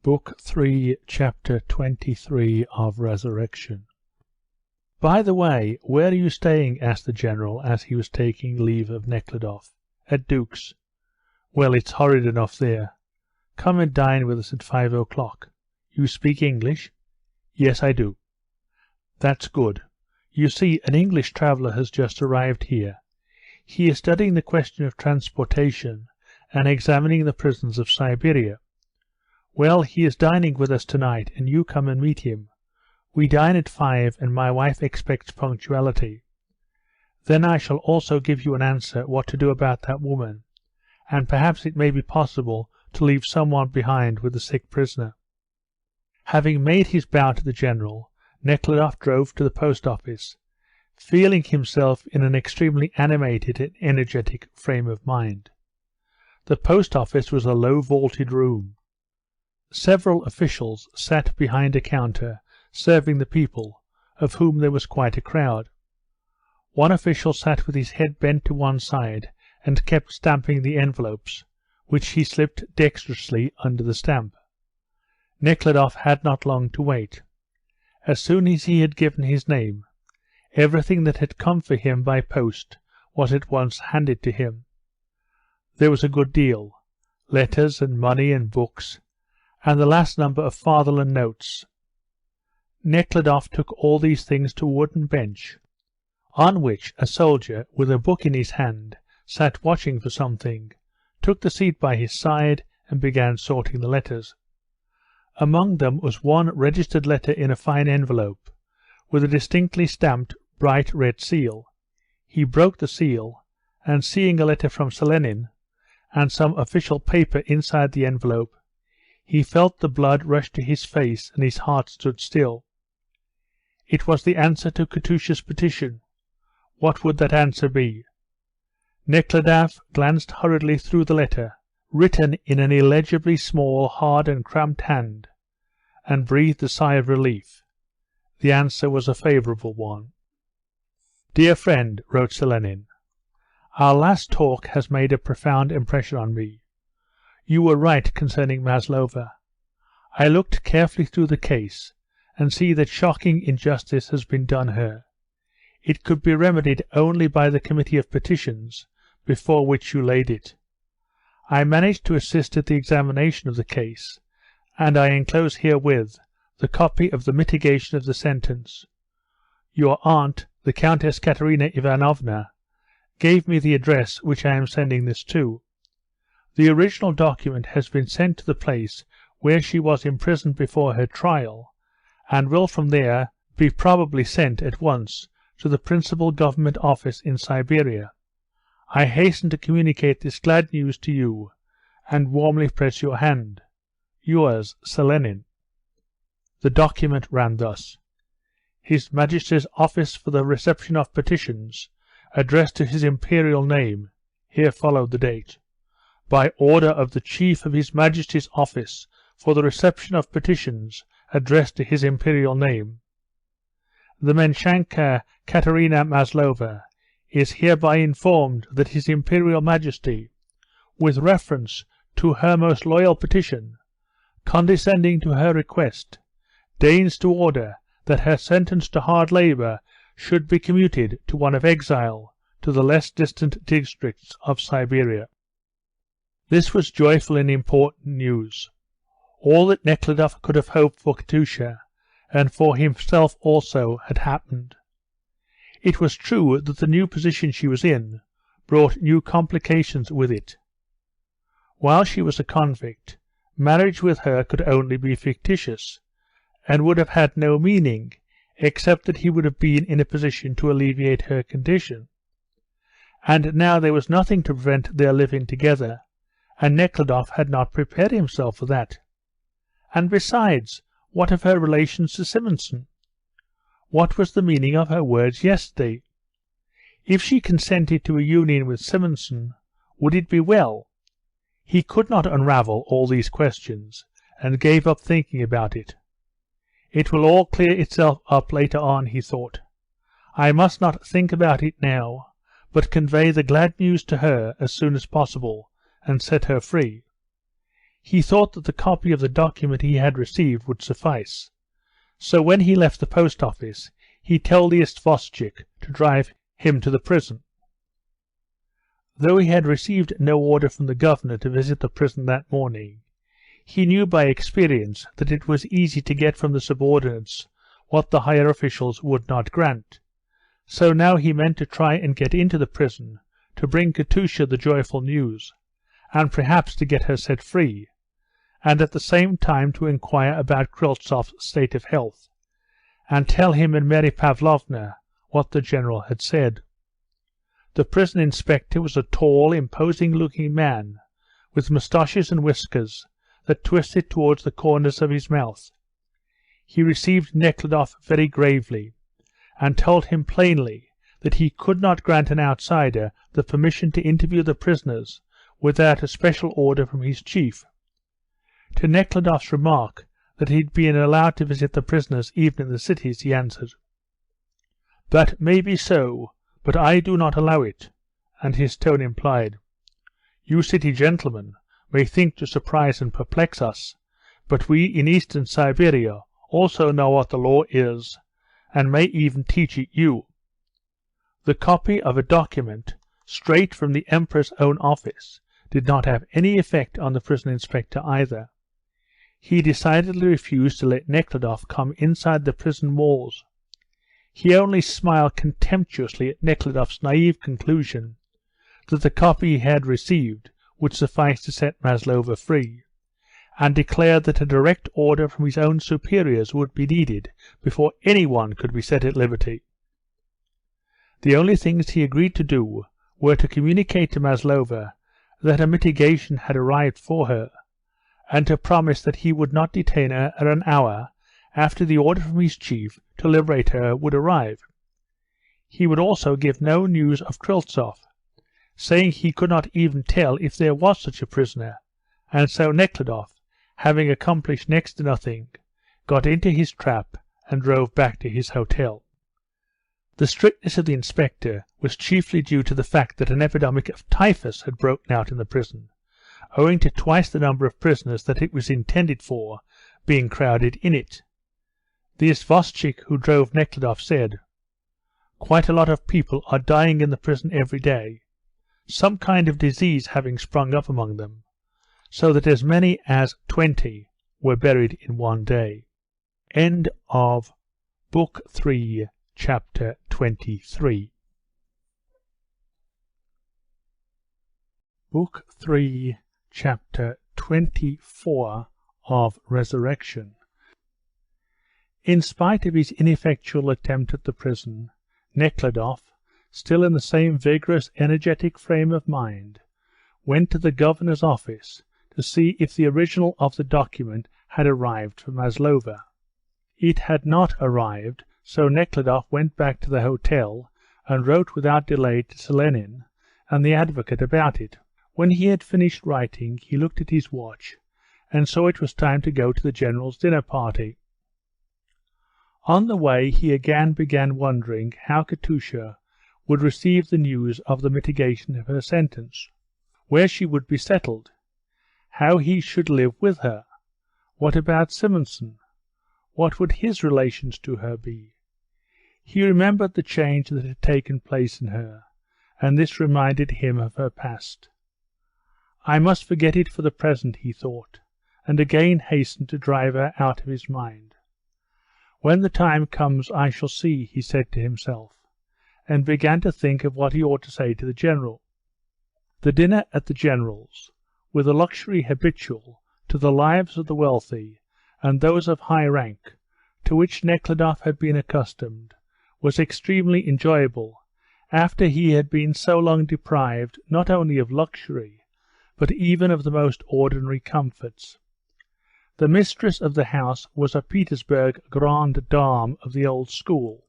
Book 3, Chapter 23 of Resurrection. "By the way, where are you staying?" asked the General as he was taking leave of Nekhludoff. "At Duke's." "Well, it's horrid enough there. Come and dine with us at 5 o'clock. You speak English?" "Yes, I do." "That's good. You see, an English traveller has just arrived here. He is studying the question of transportation and examining the prisons of Siberia. Well, he is dining with us tonight, and you come and meet him. We dine at 5, and my wife expects punctuality. Then I shall also give you an answer what to do about that woman, and perhaps it may be possible to leave someone behind with the sick prisoner." Having made his bow to the General, Nekhludoff drove to the post office, feeling himself in an extremely animated and energetic frame of mind. The post office was a low vaulted room. Several officials sat behind a counter serving the people, of whom there was quite a crowd. One official sat with his head bent to one side and kept stamping the envelopes, which he slipped dexterously under the stamp. Nekhludoff had not long to wait. As soon as he had given his name, everything that had come for him by post was at once handed to him. There was a good deal: letters and money and books, and the last number of Fatherland notes. Nekhludoff took all these things to a wooden bench, on which a soldier with a book in his hand sat watching for something, took the seat by his side, and began sorting the letters. Among them was one registered letter in a fine envelope, with a distinctly stamped bright red seal. He broke the seal, and seeing a letter from Selenin, and some official paper inside the envelope, he felt the blood rush to his face and his heart stood still. It was the answer to Katusha's petition. What would that answer be? Nekhludoff glanced hurriedly through the letter, written in an illegibly small, hard and cramped hand, and breathed a sigh of relief. The answer was a favourable one. "Dear friend," wrote Selenin, "our last talk has made a profound impression on me. You were right concerning Maslova. I looked carefully through the case, and see that shocking injustice has been done her. It could be remedied only by the Committee of Petitions, before which you laid it. I managed to assist at the examination of the case, and I enclose herewith the copy of the mitigation of the sentence. Your aunt, the Countess Katerina Ivanovna, gave me the address which I am sending this to. The original document has been sent to the place where she was imprisoned before her trial, and will from there be probably sent at once to the principal government office in Siberia. I hasten to communicate this glad news to you, and warmly press your hand. Yours, Selenin." The document ran thus: His Majesty's Office for the Reception of Petitions, addressed to His Imperial name. Here followed the date. By order of the Chief of His Majesty's Office for the Reception of Petitions, addressed to His Imperial name, the Menshanka Katerina Maslova is hereby informed that His Imperial Majesty, with reference to her most loyal petition, condescending to her request, deigns to order that her sentence to hard labour should be commuted to one of exile to the less distant districts of Siberia. This was joyful and important news. All that Nekhludoff could have hoped for Katusha, and for himself also, had happened. It was true that the new position she was in brought new complications with it. While she was a convict, marriage with her could only be fictitious, and would have had no meaning, except that he would have been in a position to alleviate her condition. And now there was nothing to prevent their living together, and Nekhludoff had not prepared himself for that. And besides, what of her relations to Simonson? What was the meaning of her words yesterday? If she consented to a union with Simonson, would it be well? He could not unravel all these questions, and gave up thinking about it. It will all clear itself up later on, he thought. I must not think about it now, but convey the glad news to her as soon as possible, and set her free. He thought that the copy of the document he had received would suffice, so when he left the post office he told the istvostchik to drive him to the prison. Though he had received no order from the governor to visit the prison that morning, he knew by experience that it was easy to get from the subordinates what the higher officials would not grant, so now he meant to try and get into the prison, to bring Katusha the joyful news, and perhaps to get her set free, and at the same time to inquire about Kryltsov's state of health, and tell him and Mary Pavlovna what the general had said. The prison inspector was a tall, imposing-looking man, with moustaches and whiskers that twisted towards the corners of his mouth. He received Nekhludoff very gravely, and told him plainly that he could not grant an outsider the permission to interview the prisoners without a special order from his chief. To Nekhludoff's remark that he had been allowed to visit the prisoners even in the cities, he answered, "That may be so, but I do not allow it," and his tone implied, "You city gentlemen may think to surprise and perplex us, but we in eastern Siberia also know what the law is, and may even teach it you." The copy of a document straight from the Emperor's own office did not have any effect on the prison inspector either. He decidedly refused to let Nekhludoff come inside the prison walls. He only smiled contemptuously at Nekhludoff's naive conclusion that the copy he had received would suffice to set Maslova free, and declared that a direct order from his own superiors would be needed before anyone could be set at liberty. The only things he agreed to do were to communicate to Maslova that a mitigation had arrived for her, and to promise that he would not detain her an hour after the order from his chief to liberate her would arrive. He would also give no news of Kryltsov, saying he could not even tell if there was such a prisoner, and so Nekhludoff, having accomplished next to nothing, got into his trap and drove back to his hotel. The strictness of the inspector was chiefly due to the fact that an epidemic of typhus had broken out in the prison, owing to twice the number of prisoners that it was intended for being crowded in it. The isvostchik who drove Nekhludoff said, "Quite a lot of people are dying in the prison every day, some kind of disease having sprung up among them, so that as many as 20 were buried in one day." End of Book 3, Chapter 23. Book 3, Chapter 24 of Resurrection. In spite of his ineffectual attempt at the prison, Nekhludoff, still in the same vigorous, energetic frame of mind, went to the governor's office to see if the original of the document had arrived from Maslova. It had not arrived, so Nekhludoff went back to the hotel and wrote without delay to Selenin and the advocate about it. When he had finished writing, he looked at his watch and saw it was time to go to the general's dinner party. On the way he again began wondering how Katusha would receive the news of the mitigation of her sentence, where she would be settled, how he should live with her. What about Simonson? What would his relations to her be? He remembered the change that had taken place in her, and this reminded him of her past. I must forget it for the present, he thought, and again hastened to drive her out of his mind. When the time comes I shall see, he said to himself, and began to think of what he ought to say to the general. The dinner at the general's, with a luxury habitual to the lives of the wealthy and those of high rank, to which Nekhludoff had been accustomed, was extremely enjoyable, after he had been so long deprived not only of luxury, but even of the most ordinary comforts. The mistress of the house was a Petersburg grande dame of the old school,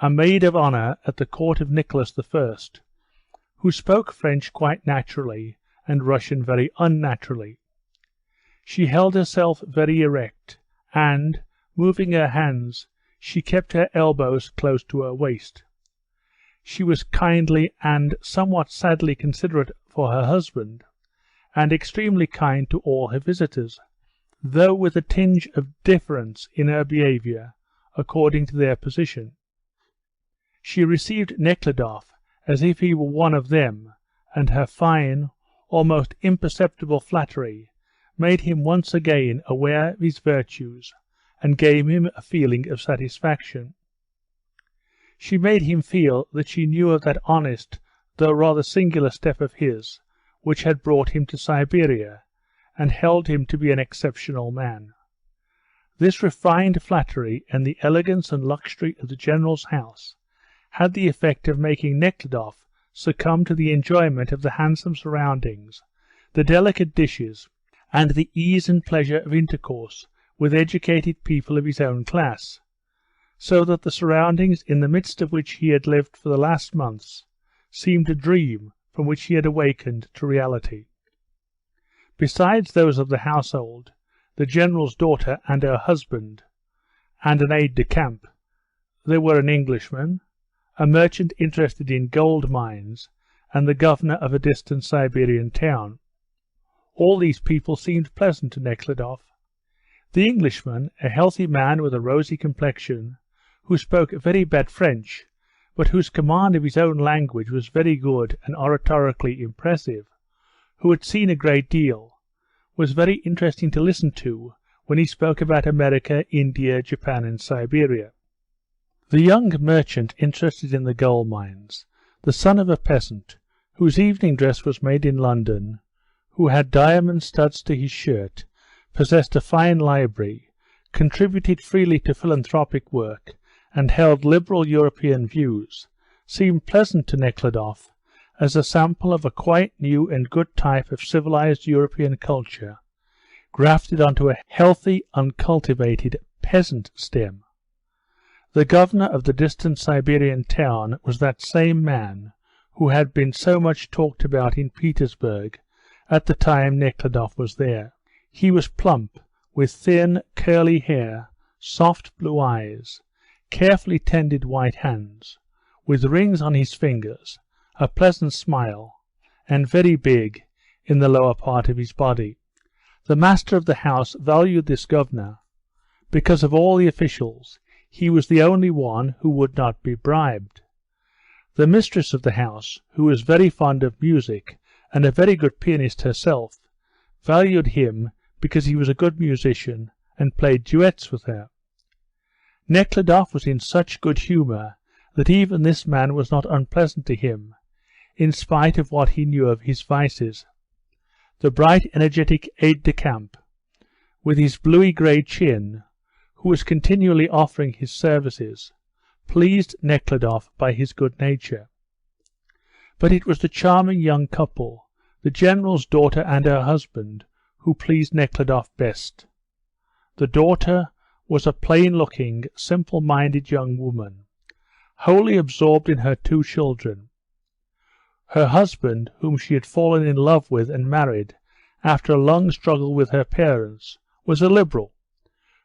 a maid of honour at the court of Nicholas I, who spoke French quite naturally and Russian very unnaturally. She held herself very erect, and, moving her hands, she kept her elbows close to her waist. She was kindly and somewhat sadly considerate for her husband, and extremely kind to all her visitors, though with a tinge of difference in her behaviour according to their position. She received Nekhludoff as if he were one of them, and her fine, almost imperceptible flattery made him once again aware of his virtues and gave him a feeling of satisfaction. She made him feel that she knew of that honest, though rather singular step of his, which had brought him to Siberia, and held him to be an exceptional man. This refined flattery and the elegance and luxury of the General's house had the effect of making Nekhludoff succumb to the enjoyment of the handsome surroundings, the delicate dishes, and the ease and pleasure of intercourse with educated people of his own class, so that the surroundings in the midst of which he had lived for the last months seemed a dream from which he had awakened to reality. Besides those of the household, the General's daughter and her husband, and an aide-de-camp, there were an Englishman, a merchant interested in gold mines, and the governor of a distant Siberian town. All these people seemed pleasant to Nekhludoff. The Englishman, a healthy man with a rosy complexion, who spoke very bad French, but whose command of his own language was very good and oratorically impressive, who had seen a great deal, was very interesting to listen to when he spoke about America, India, Japan, and Siberia. The young merchant interested in the gold mines, the son of a peasant, whose evening dress was made in London, who had diamond studs to his shirt, possessed a fine library, contributed freely to philanthropic work, and held liberal European views, seemed pleasant to Nekhludoff as a sample of a quite new and good type of civilized European culture, grafted onto a healthy, uncultivated peasant stem. The governor of the distant Siberian town was that same man who had been so much talked about in Petersburg at the time Nekhludoff was there. He was plump, with thin, curly hair, soft blue eyes, carefully tended white hands, with rings on his fingers, a pleasant smile, and very big in the lower part of his body. The master of the house valued this governor. Because of all the officials, he was the only one who would not be bribed. The mistress of the house, who was very fond of music and a very good pianist herself, valued him because he was a good musician and played duets with her. Nekhludoff was in such good humour that even this man was not unpleasant to him, in spite of what he knew of his vices. The bright, energetic aide-de-camp, with his bluey-grey chin, who was continually offering his services, pleased Nekhludoff by his good nature. But it was the charming young couple, the General's daughter and her husband, who pleased Nekhludoff best. The daughter was a plain-looking, simple-minded young woman, wholly absorbed in her two children. Her husband, whom she had fallen in love with and married after a long struggle with her parents, was a liberal,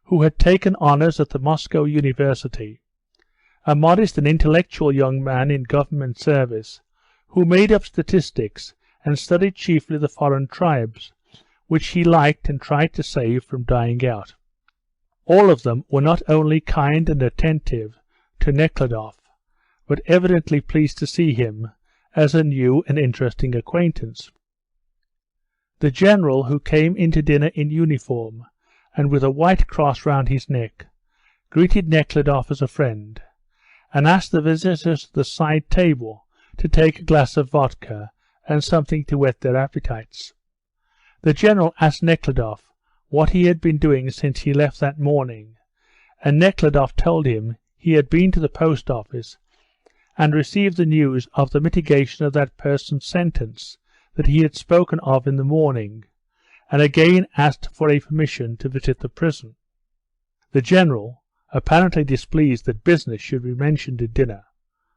who had taken honours at the Moscow University, a modest and intellectual young man in government service, who made up statistics and studied chiefly the foreign tribes, which he liked and tried to save from dying out. All of them were not only kind and attentive to Nekhludoff, but evidently pleased to see him as a new and interesting acquaintance. The General, who came into dinner in uniform and with a white cross round his neck, greeted Nekhludoff as a friend, and asked the visitors to the side table to take a glass of vodka and something to whet their appetites. The General asked Nekhludoff what he had been doing since he left that morning, and Nekhludoff told him he had been to the post office and received the news of the mitigation of that person's sentence that he had spoken of in the morning, and again asked for a permission to visit the prison. The General, apparently displeased that business should be mentioned at dinner,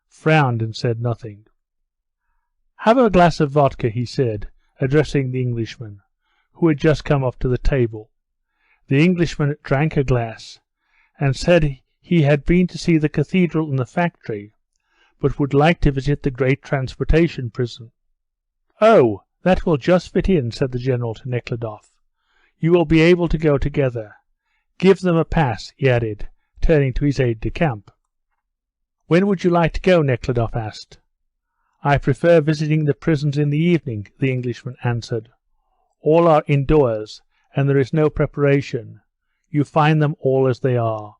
frowned and said nothing. "Have a glass of vodka," he said, addressing the Englishman, who had just come up to the table. The Englishman drank a glass, and said he had been to see the cathedral and the factory, but would like to visit the great transportation prison. "Oh, "That will just fit in," said the general to Nekhludoff. "You will be able to go together. Give them a pass," he added, turning to his aide-de-camp. "When would you like to go?" Nekhludoff asked. "I prefer visiting the prisons in the evening," the Englishman answered. "All are indoors, and there is no preparation. You find them all as they are."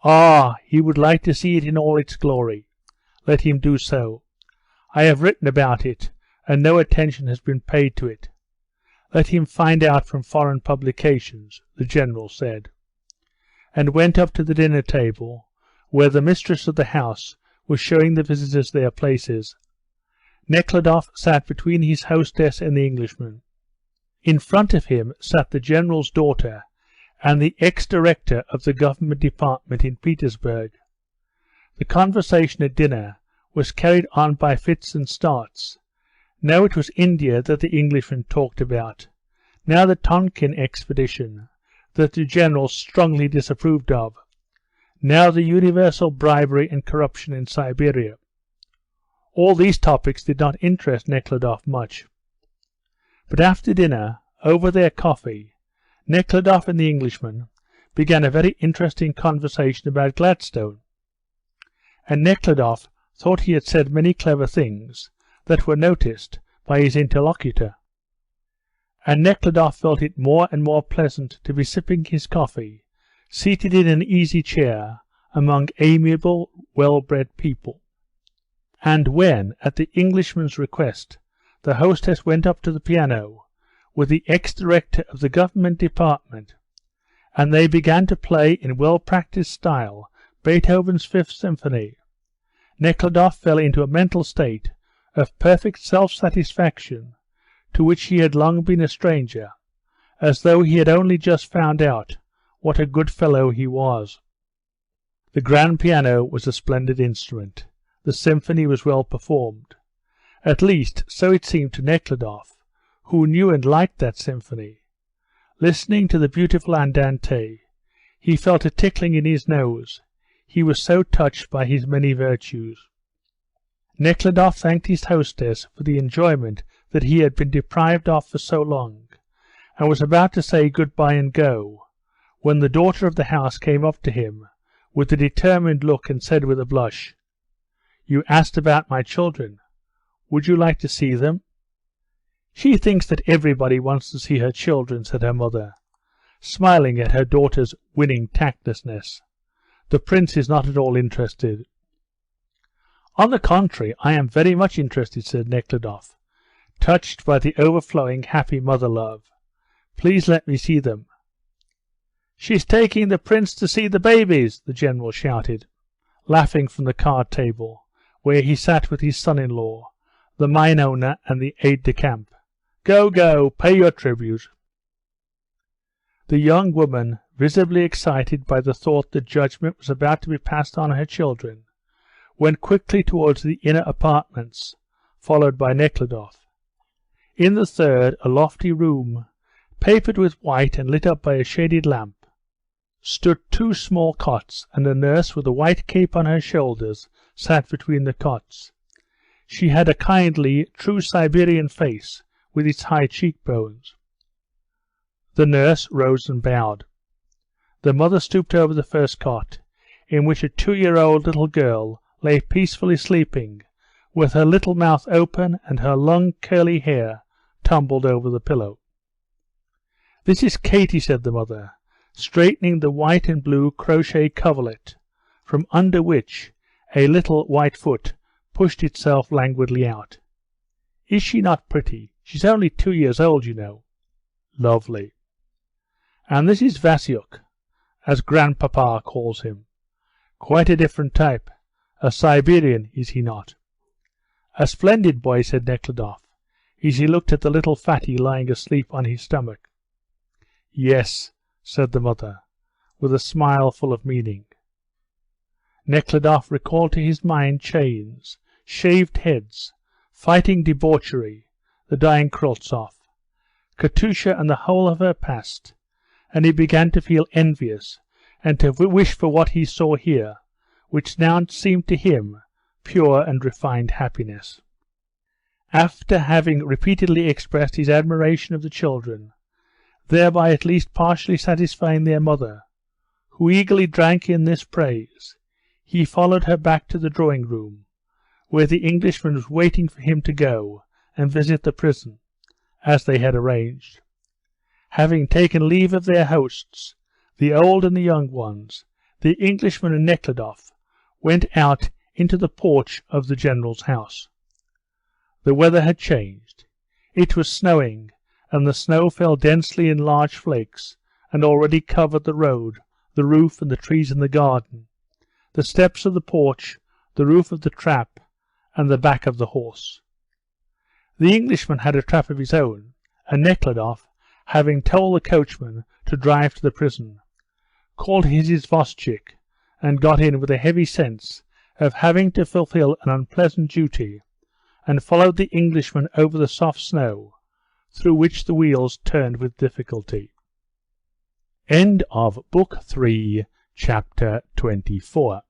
"Ah, he would like to see it in all its glory. Let him do so. I have written about it, and no attention has been paid to it. Let him find out from foreign publications," the general said, and went up to the dinner table, where the mistress of the house was showing the visitors their places. Nekhludoff sat between his hostess and the Englishman. In front of him sat the general's daughter and the ex-director of the government department in Petersburg. The conversation at dinner was carried on by fits and starts. Now it was India that the Englishman talked about, now the Tonkin expedition that the general strongly disapproved of, now the universal bribery and corruption in Siberia. All these topics did not interest Nekhludoff much. But after dinner, over their coffee, Nekhludoff and the Englishman began a very interesting conversation about Gladstone, and Nekhludoff thought he had said many clever things that were noticed by his interlocutor, and Nekhludoff felt it more and more pleasant to be sipping his coffee, seated in an easy chair among amiable, well-bred people. And when, at the Englishman's request, the hostess went up to the piano with the ex-director of the government department, and they began to play in well-practiced style Beethoven's Fifth Symphony, Nekhludoff fell into a mental state of perfect self-satisfaction to which he had long been a stranger, as though he had only just found out what a good fellow he was. The grand piano was a splendid instrument. The symphony was well performed. At least, so it seemed to Nekhludoff, who knew and liked that symphony. Listening to the beautiful andante, he felt a tickling in his nose. He was so touched by his many virtues. Nekhludoff thanked his hostess for the enjoyment that he had been deprived of for so long, and was about to say good-bye and go, when the daughter of the house came up to him with a determined look and said with a blush, "You asked about my children. Would you like to see them?" "She thinks that everybody wants to see her children," said her mother, smiling at her daughter's winning tactlessness. "The prince is not at all interested." "On the contrary, I am very much interested," said Nekhludoff, touched by the overflowing happy mother-love. "Please let me see them." "She's taking the prince to see the babies," the general shouted, laughing from the card table, where he sat with his son-in-law, the mine owner and the aide-de-camp. "Go, go, pay your tribute." The young woman, visibly excited by the thought that judgment was about to be passed on her children, went quickly towards the inner apartments, followed by Nekhludoff. In the third, a lofty room, papered with white and lit up by a shaded lamp, stood two small cots, and a nurse with a white cape on her shoulders sat between the cots. She had a kindly, true Siberian face with its high cheekbones. The nurse rose and bowed. The mother stooped over the first cot, in which a 2-year-old little girl lay peacefully sleeping, with her little mouth open and her long curly hair tumbled over the pillow. "This is Katie," said the mother, straightening the white and blue crochet coverlet, from under which a little white foot pushed itself languidly out. "Is she not pretty? She's only 2 years old, you know." "Lovely." "And this is Vasyuk, as grandpapa calls him. Quite a different type. A Siberian, is he not?" "A splendid boy," said Nekhludoff, as he looked at the little fatty lying asleep on his stomach. "Yes," said the mother, with a smile full of meaning. Nekhludoff recalled to his mind chains, shaved heads, fighting debauchery, the dying Kryltsov, Katusha and the whole of her past, and he began to feel envious and to wish for what he saw here, which now seemed to him pure and refined happiness. after having repeatedly expressed his admiration of the children, thereby at least partially satisfying their mother, who eagerly drank in this praise, he followed her back to the drawing-room, where the Englishman was waiting for him to go and visit the prison, as they had arranged. Having taken leave of their hosts, the old and the young ones, the Englishman and Nekhludoff went out into the porch of the general's house. The weather had changed. It was snowing, and the snow fell densely in large flakes, and already covered the road, the roof, and the trees in the garden, the steps of the porch, the roof of the trap, and the back of the horse. The Englishman had a trap of his own, and Nekhludoff, having told the coachman to drive to the prison, called his isvostchik, and got in with a heavy sense of having to fulfil an unpleasant duty, and followed the Englishman over the soft snow, through which the wheels turned with difficulty. End of Book 3, Chapter 24.